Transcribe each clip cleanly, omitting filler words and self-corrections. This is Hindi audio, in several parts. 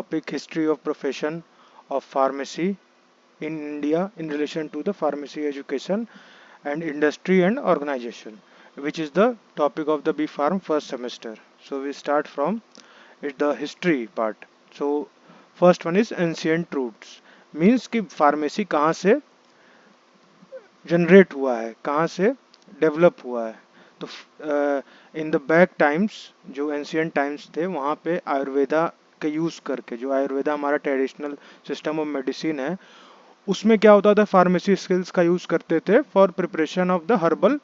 topic history of profession of pharmacy in India in relation to the pharmacy education and industry and organization, which is the topic of the B Pharm first semester. So we start from the history part. So first one is ancient truths, means कि फार्मेसी कहाँ से जनरेट हुआ है, कहाँ से डेवलप हुआ है. तो इन द बैक टाइम्स, जो एंशियंट टाइम्स थे, वहाँ पे आयुर्वेदा के यूज़ करके, जो आयुर्वेदा हमारा ट्रेडिशनल सिस्टम ऑफ मेडिसिन है, उसमें क्या होता था, फार्मेसी स्किल्स का यूज़ करते थे for preparation of the herbal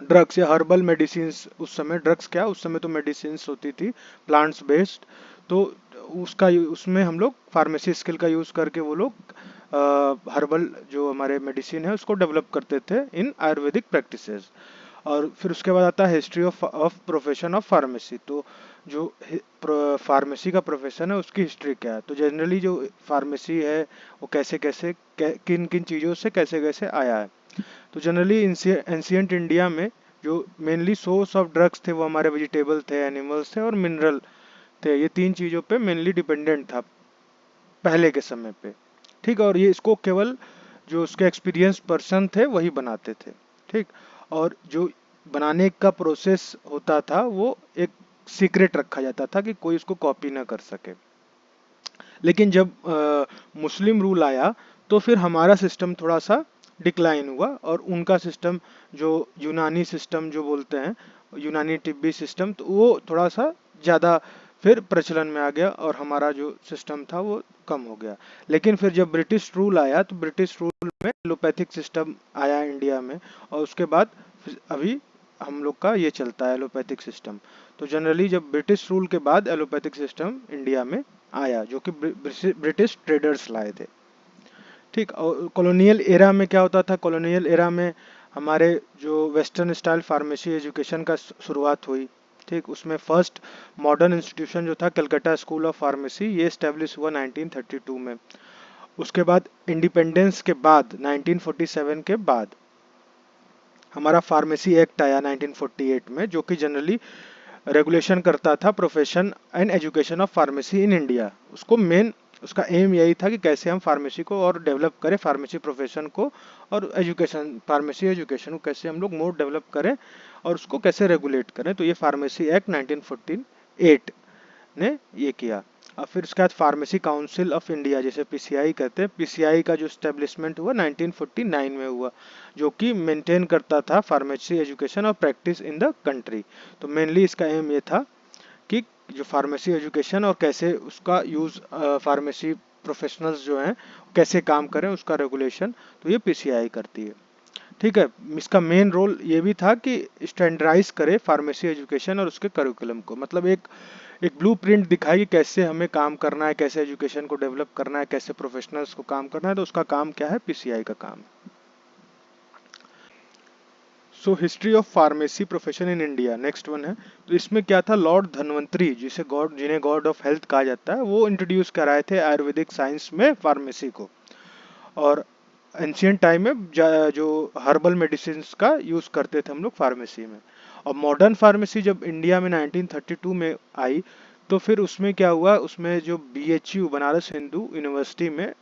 drugs या हर्बल मेडिसिन. उस समय ड्रग्स क्या, उस समय तो मेडिसिन होती थी प्लांट्स बेस्ड. तो उसमें हम लोग फार्मेसी स्किल का यूज़ करके वो लोग हर्बल जो हमारे मेडिसिन है उसको डेवलप करते थे इन आयुर्वेदिक प्रैक्टिसेस. और फिर उसके बाद आता है history of profession of pharmacy. तो जो फार्मेसी का प्रोफेशन है उसकी हिस्ट्री क्या है. तो जनरली जो फार्मेसी है वो कैसे कैसे किन किन चीज़ों से कैसे कैसे आया है. तो जनरली एंशियंट इंडिया में जो मेनली सोर्स ऑफ ड्रग्स थे वो हमारे वेजिटेबल थे, एनिमल्स थे और मिनरल थे. ये तीन चीज़ों पे मेनली डिपेंडेंट था पहले के समय पे. ठीक. और ये इसको केवल जो उसके एक्सपीरियंस पर्सन थे वही बनाते थे. ठीक. और जो बनाने का प्रोसेस होता था वो एक सीक्रेट रखा जाता था कि कोई उसको कॉपी ना कर सके. लेकिन जब मुस्लिम रूल आया तो फिर हमारा सिस्टम थोड़ा सा डिक्लाइन हुआ और उनका सिस्टम जो यूनानी सिस्टम जो बोलते हैं, यूनानी तिब्बी सिस्टम, तो वो थोड़ा सा ज़्यादा फिर प्रचलन में आ गया और हमारा जो सिस्टम था वो कम हो गया. लेकिन फिर जब ब्रिटिश रूल आया तो ब्रिटिश रूल में एलोपैथिक सिस्टम आया इंडिया में, और उसके बाद अभी हम लोग का ये चलता है एलोपैथिक सिस्टम. तो जनरली जब ब्रिटिश रूल के बाद एलोपैथिक सिस्टम इंडिया में आया जो कि ब्रिटिश ट्रेडर्स लाए थे. ठीक. और कॉलोनियल एरा में क्या होता था, कॉलोनियल एरा में हमारे जो वेस्टर्न स्टाइल फार्मेसी एजुकेशन का शुरुआत हुई. ठीक. उसमें फर्स्ट मॉडर्न इंस्टीट्यूशन जो था कलकत्ता स्कूल ऑफ फार्मेसी, ये इस्टेब्लिश हुआ 1932 में. उसके बाद इंडिपेंडेंस के बाद 1947 के बाद हमारा फार्मेसी एक्ट आया 1948 में, जो कि जनरली रेगुलेशन करता था profession and education of pharmacy in India. उसका एम यही था कि कैसे हम फार्मेसी को और डेवलप करें, फार्मेसी प्रोफेशन को और एजुकेशन, फार्मेसी एजुकेशन को कैसे हम लोग मोर डेवलप करें और उसको कैसे रेगुलेट करें. तो ये फार्मेसी एक्ट 1948 ने ये किया. और फिर उसके बाद फार्मेसी काउंसिल ऑफ इंडिया, जैसे पीसीआई कहते हैं, पीसीआई का जो स्टेब्लिशमेंट हुआ 1949 में हुआ, जो कि मेंटेन करता था फार्मेसी एजुकेशन और प्रैक्टिस इन द कंट्री. तो मेनली इसका एम ये था कि जो फार्मेसी एजुकेशन और कैसे उसका यूज़ फार्मेसी प्रोफेशनल्स जो हैं कैसे काम करें उसका रेगुलेशन, तो ये पीसीआई करती है. ठीक है. इसका मेन रोल ये भी था कि स्टैंडर्डाइज करे फार्मेसी एजुकेशन और उसके करिकुलम को, मतलब एक ब्लूप्रिंट दिखाई कि कैसे हमें काम करना है, कैसे एजुकेशन को डेवलप करना है, कैसे प्रोफेशनल्स को काम करना है. तो उसका काम क्या है, पीसीआई का काम है. So history of pharmacy profession in India next one है. तो इसमें क्या था, लॉर्ड धन्वंतरी जिन्हें गॉड ऑफ हेल्थ कहा जाता है, वो इंट्रोड्यूस कराए थे आयुर्वेदिक साइंस में फार्मेसी को. और एंशियंट टाइम में जो हर्बल मेडिसिन का यूज़ करते थे हम लोग फार्मेसी में. और मॉडर्न फार्मेसी जब इंडिया में 1932 में आई तो फिर उसमें क्या हुआ, उसमें जो बीएचयू बनारस हिंदू यूनिवर्सिटी में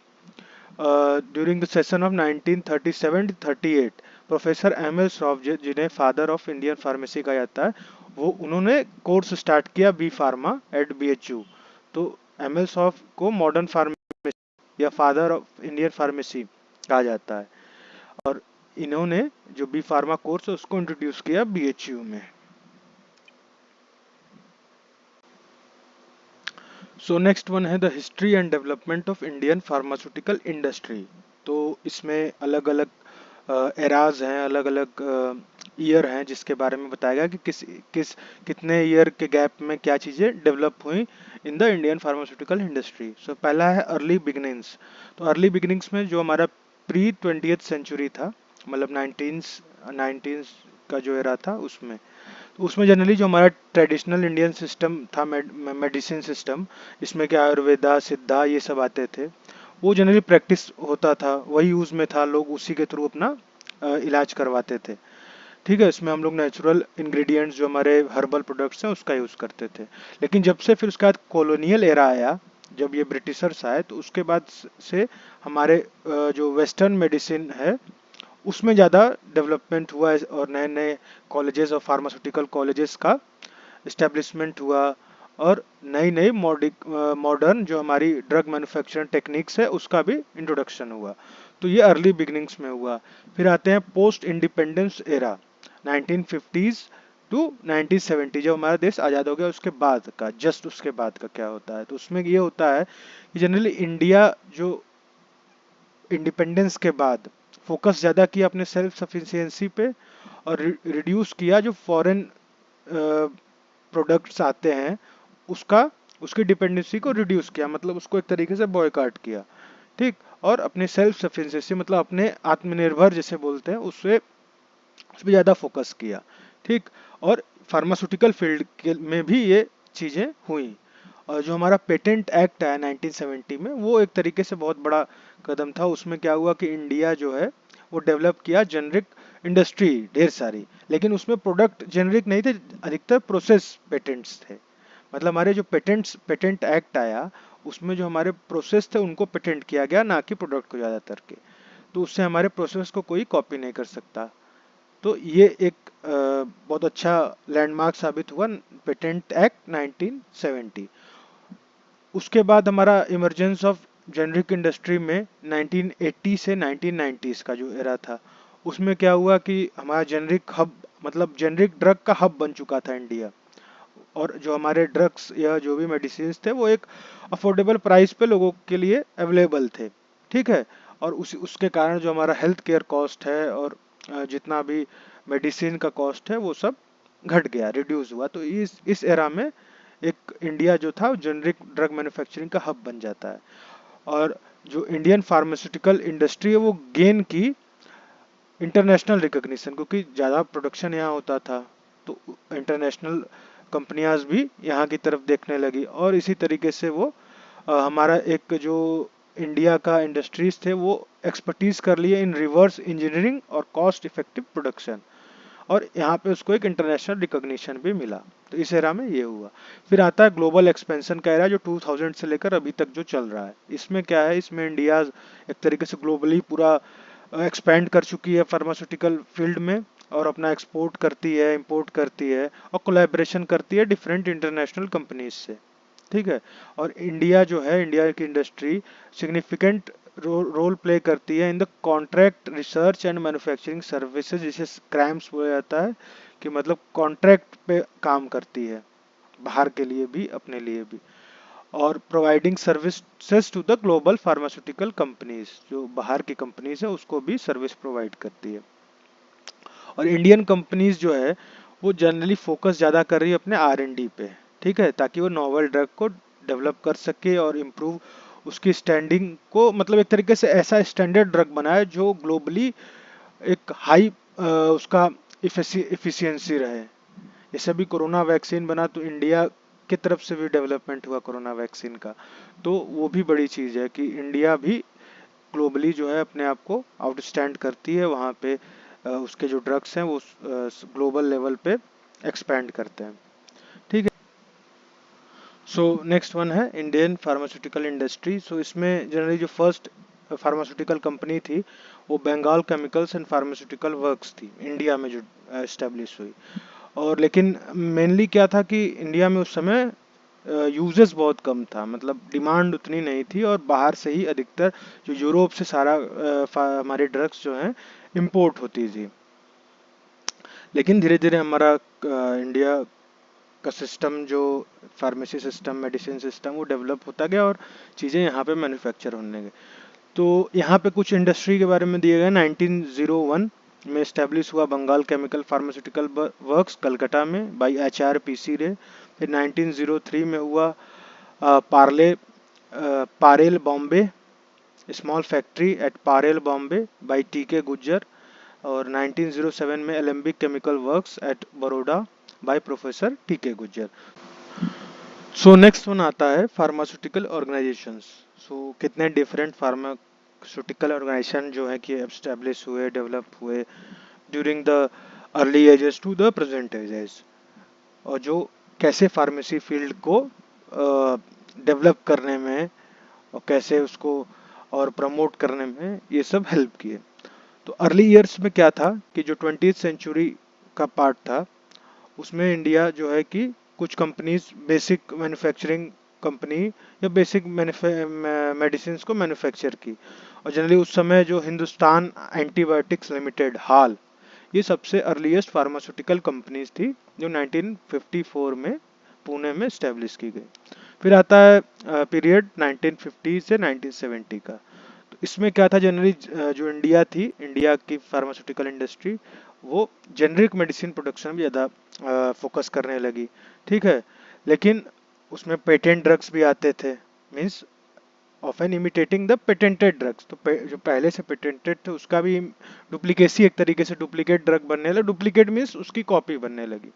during the session of 1937-38 professor M L Shroff, जिन्हें फादर ऑफ इंडियन फार्मेसी कहा जाता है, उन्होंने कोर्स स्टार्ट किया बी फार्मा एट बीएचयू. तो एम एल श्रॉफ को मॉडर्न फार्मेसी या फादर ऑफ इंडियन फार्मेसी कहा जाता है. और इन्होंने जो बी फार्मा कोर्स है उसको इंट्रोड्यूस किया बीएचयू में. सो नेक्स्ट वन है the history and development of Indian pharmaceutical industry. तो इसमें अलग अलग एराज हैं, अलग अलग ईयर हैं जिसके बारे में बताया गया कि कितने ईयर के गैप में क्या चीज़ें डेवलप हुई in the Indian pharmaceutical industry. So पहला है अर्ली बिगनिंग्स. तो अर्ली बिगनिंग्स में जो हमारा प्री 20th सेंचुरी था, मतलब 19 का जो एरा था उसमें जनरली जो हमारा ट्रेडिशनल इंडियन सिस्टम था, मेडिसिन सिस्टम, इसमें क्या आयुर्वेदा, सिद्धा, ये सब आते थे, वो जनरली प्रैक्टिस होता था, वही यूज़ में था, लोग उसी के थ्रू अपना इलाज करवाते थे. ठीक है. इसमें हम लोग नेचुरल इंग्रेडिएंट्स जो हमारे हर्बल प्रोडक्ट्स हैं उसका यूज़ करते थे. लेकिन जब से फिर उसके बाद कॉलोनियल एरा आया जब ये ब्रिटिशर्स आए तो उसके बाद से हमारे जो वेस्टर्न मेडिसिन है उसमें ज़्यादा डेवलपमेंट हुआ है और नए नए कॉलेजेस और फार्मास्यूटिकल कॉलेजेस का इस्टेब्लिशमेंट हुआ और नई नई मॉडर्न जो हमारी ड्रग मैन्युफैक्चरिंग टेक्निक्स है उसका भी इंट्रोडक्शन हुआ। तो ये अर्ली बिगनिंग्स में हुआ। फिर आते हैं post independence era 1950s to 1970, जब हमारा देश आज़ाद हो गया उसके बाद का, जस्ट उसके बाद का क्या होता है, तो उसमें ये होता है कि जनरली इंडिया जो इंडिपेंडेंस के बाद फोकस ज़्यादा किया अपने सेल्फ सफिशिएंसी पे और रिड्यूस किया जो फॉरेन प्रोडक्ट्स आते हैं उसका उसकी डिपेंडेंसी को रिड्यूस किया, मतलब उसको एक तरीके से बॉयकॉट किया। ठीक। और अपने सेल्फ सफिशिएंसी मतलब अपने आत्मनिर्भर जिसे बोलते हैं उससे उस पर ज़्यादा फोकस किया। ठीक। और फार्मास्यूटिकल फील्ड में भी ये चीज़ें हुई। और जो हमारा पेटेंट एक्ट है 1970 में वो एक तरीके से बहुत बड़ा कदम था। उसमें क्या हुआ कि इंडिया जो है वो डेवलप किया जेनरिक इंडस्ट्री ढेर सारी, लेकिन उसमें प्रोडक्ट जेनरिक नहीं थे, अधिकतर प्रोसेस पेटेंट्स थे। मतलब हमारे जो पेटेंट एक्ट आया उसमें जो हमारे प्रोसेस थे उनको पेटेंट किया गया, ना कि प्रोडक्ट को ज़्यादातर के। तो उससे हमारे प्रोसेस को कोई कॉपी नहीं कर सकता। तो ये एक बहुत अच्छा लैंडमार्क साबित हुआ पेटेंट एक्ट 1970। उसके बाद हमारा इमरजेंस ऑफ जेनरिक इंडस्ट्री में 1980 से 1990s का जो एरा था उसमें क्या हुआ कि हमारा जेनरिक हब मतलब जेनरिक ड्रग का हब बन चुका था इंडिया। और जो हमारे ड्रग्स या जो भी मेडिसिन थे वो एक अफोर्डेबल प्राइस पे लोगों के लिए अवेलेबल थे। ठीक है। और उसके कारण जो हमारा हेल्थ केयर कॉस्ट है और जितना भी मेडिसिन का कॉस्ट है वो सब घट गया, रिड्यूस हुआ। तो इस एरा में एक इंडिया जो था जेनरिक ड्रग मैन्युफैक्चरिंग का हब बन जाता है। और जो इंडियन फार्मास्यूटिकल इंडस्ट्री है वो गेन की इंटरनेशनल रिकॉग्निशन, क्योंकि ज़्यादा प्रोडक्शन यहाँ होता था तो इंटरनेशनल कंपनियां भी यहाँ की तरफ देखने लगी। और इसी तरीके से वो हमारा एक जो इंडिया का इंडस्ट्रीज थे वो एक्सपर्टीज कर लिए इन रिवर्स इंजीनियरिंग और कॉस्ट इफेक्टिव प्रोडक्शन, और यहाँ पे उसको एक इंटरनेशनल रिकॉग्निशन भी मिला। तो इस एरा में ये हुआ। फिर आता है ग्लोबल एक्सपेंशन का एरा जो 2000 से लेकर अभी तक जो चल रहा है। इसमें क्या है, इसमें इंडिया एक तरीके से ग्लोबली पूरा एक्सपेंड कर चुकी है फार्मास्यूटिकल फील्ड में और अपना एक्सपोर्ट करती है, इंपोर्ट करती है और कोलैबोरेशन करती है डिफरेंट इंटरनेशनल कंपनीज से। ठीक है। और इंडिया जो है, इंडिया की इंडस्ट्री सिग्निफिकेंट रोल प्ले करती है in the contract research and manufacturing services, जिसे क्रैम्स बोला जाता है, कि मतलब कॉन्ट्रैक्ट पे काम करती है बाहर के लिए भी अपने लिए भी। और providing services to the global pharmaceutical companies, जो बाहर की कंपनीज है उसको भी सर्विस प्रोवाइड करती है। और इंडियन कंपनीज जो है वो जनरली फोकस ज़्यादा कर रही है अपने R&D पे। ठीक है, ताकि वो नोवेल ड्रग को डेवलप कर सके और इम्प्रूव उसकी स्टैंडिंग को, मतलब एक तरीके से ऐसा स्टैंडर्ड ड्रग बनाए जो ग्लोबली एक हाई उसका इफिशियंसी रहे। जैसे भी कोरोना वैक्सीन बना तो इंडिया की तरफ से भी डेवलपमेंट हुआ कोरोना वैक्सीन का, तो वो भी बड़ी चीज़ है कि इंडिया भी ग्लोबली जो है अपने आप को आउटस्टैंड करती है। वहाँ पे उसके जो ड्रग्स हैं वो ग्लोबल लेवल पे एक्सपैंड करते हैं। ठीक है। सो नेक्स्ट वन है इंडियन फार्मास्यूटिकल इंडस्ट्री। सो इसमें जनरली जो फर्स्ट फार्मास्यूटिकल कंपनी थी वो Bengal chemicals and pharmaceutical works थी, इंडिया में जो एस्टेब्लिश हुई। और लेकिन मेनली क्या था कि इंडिया में उस समय यूजेस बहुत कम था, मतलब डिमांड उतनी नहीं थी और बाहर से ही अधिकतर जो यूरोप से सारा हमारी ड्रग्स जो हैं इंपोर्ट होती थी। लेकिन धीरे धीरे हमारा इंडिया का सिस्टम जो फार्मेसी सिस्टम, मेडिसिन सिस्टम, वो डेवलप होता गया और चीज़ें यहाँ पे मैन्युफैक्चर होने लगे। तो यहाँ पे कुछ इंडस्ट्री के बारे में दिए गए। 1901 में इस्टेब्लिश हुआ Bengal chemical pharmaceutical works Calcutta में बाई HR PC रे। फिर 1903 में हुआ Parel Bombay, small factory at Parel Bombay by TK Gujjar. और 1907 में Alembic chemical works at Baroda by professor TK Gujjar. So next one आता है फार्मास्यूटिकल ऑर्गेनाइजेशंस। सो कितने डिफरेंट फार्मास्यूटिकल ऑर्गेनाइजेशन जो है कि एस्टेब्लिश हुए, डेवलप हुए during the early ages to the present ages, और जो कैसे फार्मेसी फील्ड को डेवलप करने में और कैसे उसको और प्रमोट करने में ये सब हेल्प किए। तो अर्ली ईयर्स में क्या था कि जो 20th सेंचुरी का पार्ट था उसमें इंडिया जो है कि कुछ कंपनीज बेसिक मैन्युफैक्चरिंग कंपनी या बेसिक मेडिसिन को मैन्युफैक्चर की। और जनरली उस समय जो हिंदुस्तान एंटीबायोटिक्स लिमिटेड हाल, ये सबसे अर्लीस्ट फार्मास्यूटिकल कंपनीज थी जो 1954 में पुणे में स्टैब्लिश की गई। फिर आता है पीरियड 1950 से 1970 का। तो इसमें क्या था, जनरली जो इंडिया थी, इंडिया की फार्मास्यूटिकल इंडस्ट्री वो जेनरिक मेडिसिन प्रोडक्शन में ज़्यादा फोकस करने लगी। ठीक है, लेकिन उसमें पेटेंट ड्रग्स भी आते थे, means often imitating the patented drugs. तो जो पहले से पेटेंटेड थे उसका भी डुप्लीकेसी, एक तरीके से डुप्लीकेट ड्रग बनने लगा। डुप्लीकेट मीन्स उसकी कॉपी बनने लगी।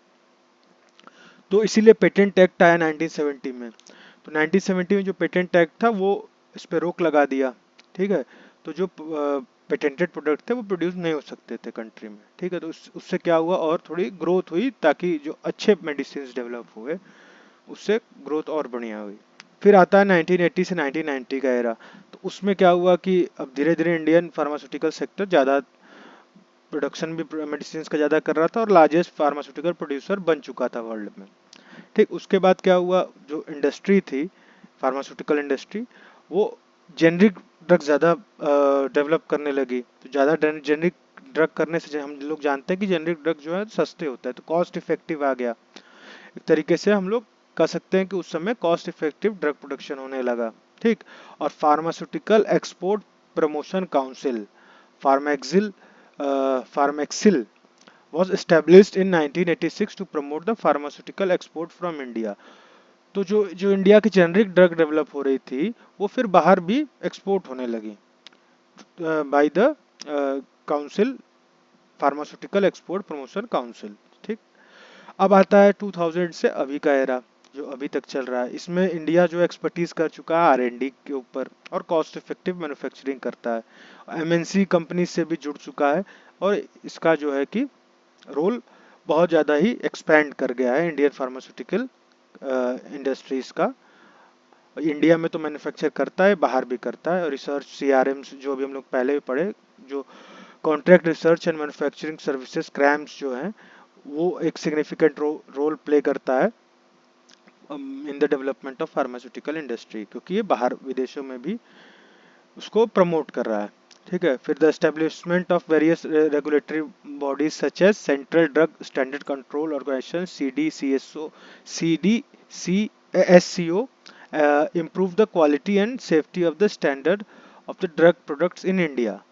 तो इसीलिए पेटेंट एक्ट आया 1970 में। तो 1970 में जो पेटेंट एक्ट था वो इस पे रोक लगा दिया। ठीक है, तो जो पेटेंटेड प्रोडक्ट थे वो प्रोड्यूस नहीं हो सकते थे कंट्री में। ठीक है, तो उससे क्या हुआ, और थोड़ी ग्रोथ हुई ताकि जो अच्छे मेडिसिन डेवलप हुए उससे ग्रोथ और बढ़िया हुई। फिर आता है 1980 से 1990 का एरा। तो उसमें क्या हुआ कि अब धीरे धीरे इंडियन फार्मास्यूटिकल सेक्टर ज़्यादा प्रोडक्शन भी मेडिसिन का ज़्यादा कर रहा था और लार्जेस्ट फार्मास्यूटिकल प्रोड्यूसर बन चुका था वर्ल्ड में। ठीक, उसके बाद क्या हुआ, जो इंडस्ट्री थी फार्मास्यूटिकल इंडस्ट्री, वो जेनरिक ड्रग ज़्यादा डेवलप करने लगी। तो ज़्यादा जेनरिक ड्रग करने से हम लोग जानते हैं कि जेनरिक ड्रग जो है सस्ते होता है, तो कॉस्ट इफेक्टिव आ गया। एक तरीके से हम लोग कह सकते हैं कि उस समय कॉस्ट इफेक्टिव ड्रग प्रोडक्शन होने लगा। ठीक, और pharmaceutical export promotion council, Pharmexcil Pharmexcil was established in 1986 to promote the pharmaceutical export from India। तो जो जो इंडिया की जेनरिक ड्रग डेवलप हो रही थी वो फिर बाहर भी एक्सपोर्ट होने लगी by the council, pharmaceutical export promotion council. ठीक, अब आता है 2000 से अभी का एरा जो अभी तक चल रहा है। इसमें इंडिया जो एक्सपर्टीज कर चुका है आर&डी के ऊपर और कॉस्ट इफेक्टिव मैन्युफैक्चरिंग करता है, एमएनसी कंपनी से भी जुड़ चुका है। और इसका जो है कि रोल बहुत ज़्यादा ही एक्सपैंड कर गया है इंडियन फार्मास्यूटिकल इंडस्ट्रीज का। इंडिया में तो मैन्युफैक्चर करता है, बाहर भी करता है। और रिसर्च, सीआरएम जो भी हम लोग पहले भी पढ़े, जो contract research and manufacturing services cramps जो हैं, वो एक सिग्निफिकेंट रोल प्ले करता है in the development of pharmaceutical industry, क्योंकि ये बाहर विदेशों में भी उसको प्रमोट कर रहा है। ठीक है, फिर the establishment of various regulatory bodies such as central drug standard control organisation CDCSO improve the quality and safety of the standard of the drug products in India।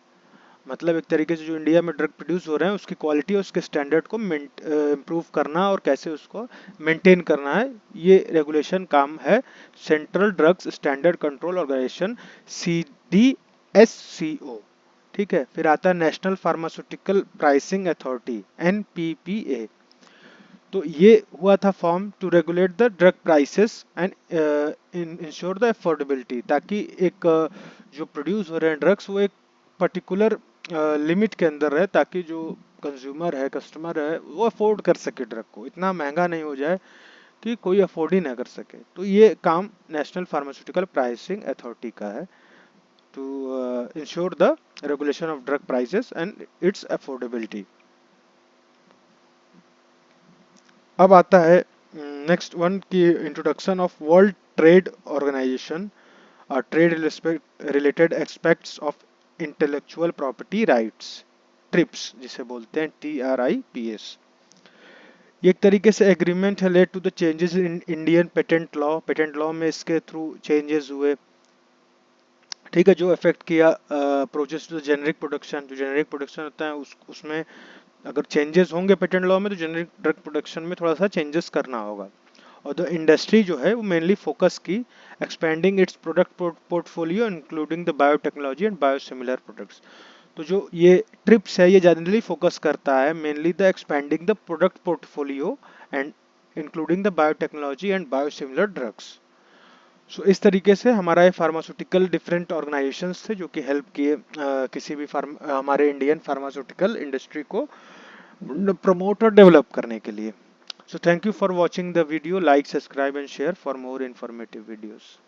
मतलब एक तरीके से जो इंडिया में ड्रग प्रोड्यूस हो रहे हैं उसकी क्वालिटी और उसके स्टैंडर्ड को इम्प्रूव करना और कैसे उसको मेंटेन करना है, ये रेगुलेशन काम है central drugs standard control organisation CDSCO। ठीक है, फिर आता है national pharmaceutical pricing authority NPPA। तो ये हुआ था form to regulate the drug prices and ensure the affordability, ताकि एक जो प्रोड्यूस हो रहे हैं ड्रग्स वो एक पर्टिकुलर लिमिट के अंदर रहे, ताकि जो कंज्यूमर है, कस्टमर है, वो अफोर्ड कर सके ड्रग को, इतना महंगा नहीं हो जाए कि कोई अफोर्ड ही ना कर सके। तो ये काम नेशनल फार्मास्यूटिकल प्राइसिंग अथॉरिटी का है, to ensure the regulation of drug prices and its affordability. अब आता है नेक्स्ट वन की introduction of World Trade Organisation, trade related aspects of intellectual property rights, TRIPS जिसे बोलते हैं, TRIPS। ये एक तरीके से एग्रीमेंट है led to the changes in Indian patent law. Patent law में इसके थ्रू चेंजेस हुए। ठीक है, जो अफेक्ट किया प्रोसेस टू जेनरिक प्रोडक्शन, जो जेनरिक प्रोडक्शन होता है उसमें अगर चेंजेस होंगे पेटेंट लॉ में तो जेनरिक ड्रग प्रोडक्शन में थोड़ा सा चेंजेस करना होगा। और द इंडस्ट्री जो है वो मेनली फोकस की expanding it's product portfolio including the biotechnology and biosimilar products. तो जो ये ट्रिप्स है ये जनरली फोकस करता है mainly the expanding the product portfolio and including the biotechnology and biosimilar drugs. So इस तरीके से हमारा ये फार्मास्यूटिकल डिफरेंट ऑर्गेनाइजेशंस थे जो कि हेल्प किए किसी भी हमारे इंडियन फार्मास्यूटिकल इंडस्ट्री को प्रमोट और डेवलप करने के लिए। So thank you for watching the video. Like, subscribe and share for more informative videos.